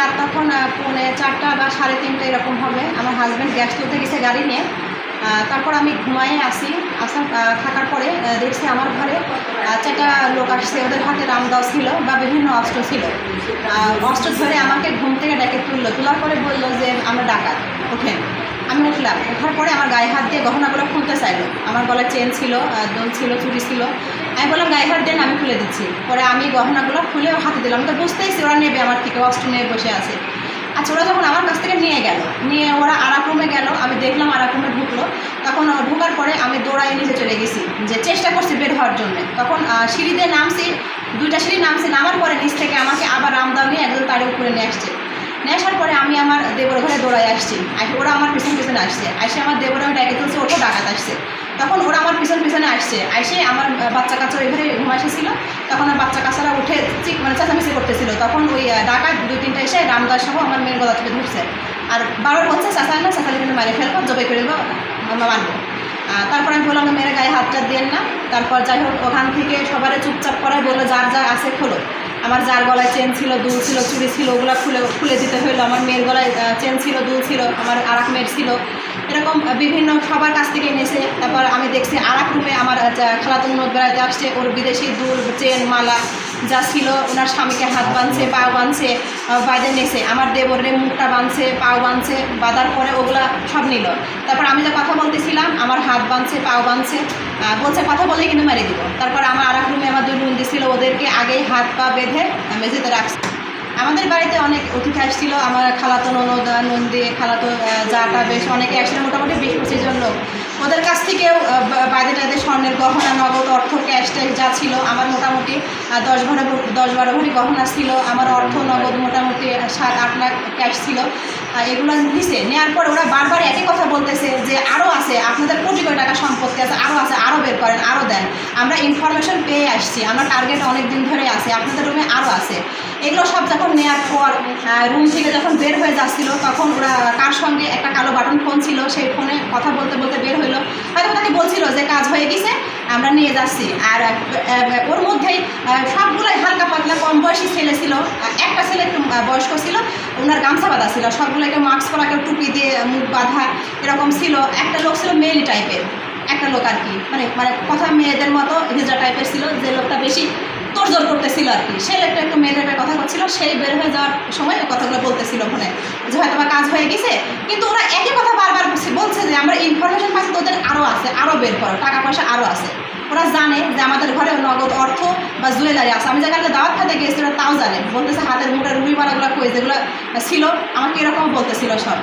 রাত তখন 4:30 বা 3:30 এরকম হবে। আমার হাজব্যান্ড গ্যাস তুলতে গেছে গাড়ি নিয়ে। তারপর আমি ঘুমায়ে আসি। থাকার পরে দেখছি আমার ঘরে 4টা লোক আসছে। ওদের হাতে রামদাও ছিল বা বিভিন্ন অস্ত্র ছিল। অস্ত্র ধরে আমাকে ঘুম থেকে ডেকে তোলার পরে বললো যে আমরা ডাকাত, ওঠেন। আমি উঠলাম। ওঠার পরে আমার গায়ে হাত দিয়ে গহনাগুলো খুলতে চাইলো। আমার গলায় চেন ছিল, দোল ছিল, চুড়ি ছিল। আমি বললাম গায়ে হাত দেন, আমি খুলে দিচ্ছি। পরে আমি গহনাগুলো খুলে হাতে দিলাম। তো বুঝতেইছি ওরা নেবে আমার থেকে, অস্ত্র নিয়ে বসে আছে। আচ্ছা, ওরা যখন আমার কাছ থেকে নিয়ে ওরা আরেক রুমে গেল। আমি দেখলাম আরেক রুমে ঢুকলো। তখন ঢোকার পরে আমি দৌড়াই নিচে চলে গেছি, যে চেষ্টা করছি বের হওয়ার জন্য। তখন সিঁড়ি দিয়ে নামছি, 2টা সিঁড়ি নামছি। নামার পরে নিচ থেকে আমাকে আবার রামদাও নিয়ে একদম তারের উপরে নিয়ে আসছে। নিয়ে আসার পরে আমি আমার দেবর ঘরে দৌড়াই আসছি। ওরা আমার পিছনে আসছে। আমার দেবর আমি ডেকে তুলছি, ওঠো ডাকাত আসছে। তখন ওরা আমার পিছনে আসে আমার বাচ্চা কাচ্চা ওই ঘরে ঘুমা এসেছিল। তখন আর বাচ্চা কাচ্চারা উঠে চেঁচামেচি করতেছিল। তখন ওই ডাকাত 2-3টা এসে রামদাস সহ আমার মেয়ের গলা থেকে ধরছে। আর বাবার বলছে চাচায় না, চাচালে কিন্তু মারে ফেলবো, জবাই করে দেবো, মানবো। তারপর আমি বললাম মেয়ের গায়ে হাতটা দেন না। তারপর যাই হোক ওখান থেকে সবারে চুপচাপ করায় বললো যার যা আছে খোলো। আমার যার গলায় চেন ছিল, দুল ছিল, চুড়ি ছিল, ওগুলো খুলে দিতে হইলো। আমার মেয়ের গলায় চেন ছিল, দুল ছিল, আমার আরেক মেয়ের ছিল। এরকম বিভিন্ন সবার কাছ থেকে এনেছে। তারপর আমি দেখছি আরেক রুমে আমার খালাতো ননদ বেড়াতে আসছে। ওর বিদেশি দুল, চেন, মালা যা ছিল, ওনার স্বামীকে হাত বাঁধছে, পা বাঁধছে, বাইরে নেছে। আমার দেবরের মুখটা বাঁধছে, পাও বাঁধছে। বাঁধার পরে ওগুলা সব নিল। তারপর আমি যে কথা বলতেছিলাম, আমার হাত বাঁধছে, পাও বাঁধছে, বলছে কথা বলেই কিন্তু মেরে দিব। তারপর আমার আরেক রুমে আমার 2 নন্দী ছিল, ওদেরকে আগেই হাত পা বেঁধে মেঝেতে রাখছে। আমাদের বাড়িতে অনেক অতিথি আসছিল। আমার খালাতো ননদ, নন্দী, খালাতো যাটা বেশ অনেকে আসছিল, মোটামুটি 20-25 জন লোক। ওদের কাছ থেকেও বাইরে স্বর্ণের গহনা, নগদ, অর্থ, ক্যাশ ট্যাশ যা ছিল আমার মোটামুটি 10-12 ভরি গহনা ছিল। আমার অর্থ নগদ মোটামুটি 7-8 লাখ ক্যাশ ছিল। এগুলো নিছে। নেওয়ার পর ওরা বারবার একই কথা বলতেছে যে আরও আছে, আপনাদের কোটি কোটি টাকা সম্পত্তি আছে, আরও আছে, আরও বের করেন, আরও দেন। আমরা ইনফরমেশন পেয়ে আসছি, আমরা টার্গেট অনেক দিন ধরে আছে, আপনাদের রুমে আরও আছে। এগুলো সব যখন নেওয়ার পর রুম থেকে যখন বের হয়ে যাচ্ছিল, তখন ওরা কার সঙ্গে একটা কালো বাটন ফোন ছিল, সেই ফোনে কথা বলতে বলতে বের হইলো। হয়তো তাকে বলছিল যে কাজ হয়ে গেছে, আমরা নিয়ে যাচ্ছি। আর ওর মধ্যেই সবগুলোই হালকা পাতলা কম বয়সী ছেলে ছিল। একটা ছেলে একটু বয়স্ক ছিল, ওনার গামছা বাঁধা ছিল। সবগুলোকে মাস্ক পরা, কেউ টুপি দিয়ে মুখ বাঁধা, এরকম ছিল। একটা লোক ছিল মেলি টাইপের, একটা লোক আর কি, মানে কথা মেয়েদের মতো হিজড়া টাইপের ছিল। যে লোকটা বেশি তোড়জোড় করতেছিল আর কি, সে লোকটা একটু মেয়েদের কথা করছিল। সেই বের হয়ে যাওয়ার সময় ওই কথাগুলো বলতেছিল ফোনে, যে হয়তো বা কাজ হয়ে গেছে। কিন্তু ওরা একই কথা বারবার বলছে যে আমরা ইনফরমেশন পাচ্ছি তোদের আরও আছে, আরও বের করো, টাকা পয়সা আরও আছে। ওরা জানে যে আমাদের ঘরে নগদ অর্থ বা জুয়েলারি আছে। আমি যেখানে দাওয়াত খাতে গেছি ওরা তাও জানে। বলতেছে হাতের মুঠের রুইমালাগুলো কই, যেগুলো ছিল আমাকে এরকম বলতেছিল সব।